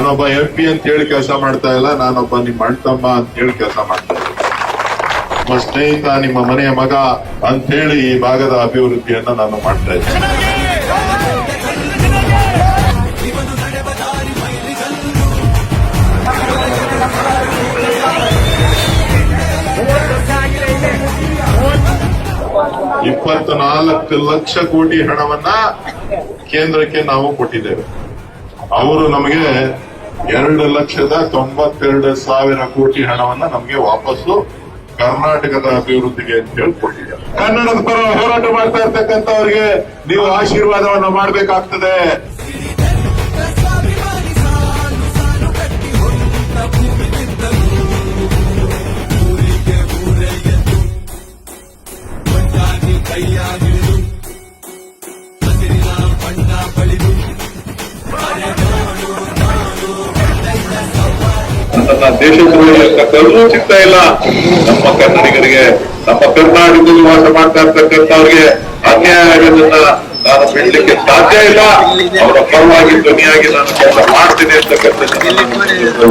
ನಾನೊಬ್ಬ MP ಅಂತ ಹೇಳಿ ಕೆಲಸ ಮಾಡ್ತಾ ಇಲ್ಲ, ನಾನೊಬ್ಬ ನಿಮ್ಮ ಅಣ್ತಮ್ಮ ಅಂತ ಹೇಳಿ ಕೆಲಸ ಮಾಡ್ತಾ ಇಲ್ಲ. ನಿಮ್ಮ ಸ್ನೇಹಿತ, ನಿಮ್ಮ ಮನೆಯ ಮಗ ಅಂತ ಹೇಳಿ ಈ ಭಾಗದ ಅಭಿವೃದ್ಧಿಯನ್ನ ನಾನು ಮಾಡ್ತಾ ಇದ್ದೇನೆ. $24 ಲಕ್ಷ ಕೋಟಿ ಹಣವನ್ನ ಕೇಂದ್ರಕ್ಕೆ ನಾವು ಕೊಟ್ಟಿದ್ದೇವೆ. ಅವರು ನಮಗೆ 2,92,000 ಕೋಟಿ ಹಣವನ್ನ ನಮಗೆ ವಾಪಸ್ಸು ಕರ್ನಾಟಕದ ಅಭಿವೃದ್ಧಿಗೆ ಅಂತ ಹೇಳಿ ಕೊಟ್ಟಿದ್ದಾರೆ. ಕನ್ನಡದ ಪರ ಹೋರಾಟ ಮಾಡ್ತಾ ಇರ್ತಕ್ಕಂಥವ್ರಿಗೆ ನೀವು ಆಶೀರ್ವಾದವನ್ನ ಮಾಡಬೇಕಾಗ್ತದೆ. ದೇಶದಲ್ಲೂ ಸಿಗ್ತಾ ಇಲ್ಲ ನಮ್ಮ ಕನ್ನಡಿಗರಿಗೆ, ನಮ್ಮ ಕರ್ನಾಟಕದಲ್ಲಿ ವಾಸ ಮಾಡ್ತಾ ಇರ್ತಕ್ಕಂಥವ್ರಿಗೆ ಅನ್ಯಾಯ ಆಗೋದನ್ನ ನಾನು ಬಿಡ್ಲಿಕ್ಕೆ ಸಾಧ್ಯ ಇಲ್ಲ. ಅವರ ಪರವಾಗಿ ಧ್ವನಿಯಾಗಿ ನಾನು ಕೆಲಸ ಮಾಡ್ತೀನಿ ಅಂತಕ್ಕಂಥ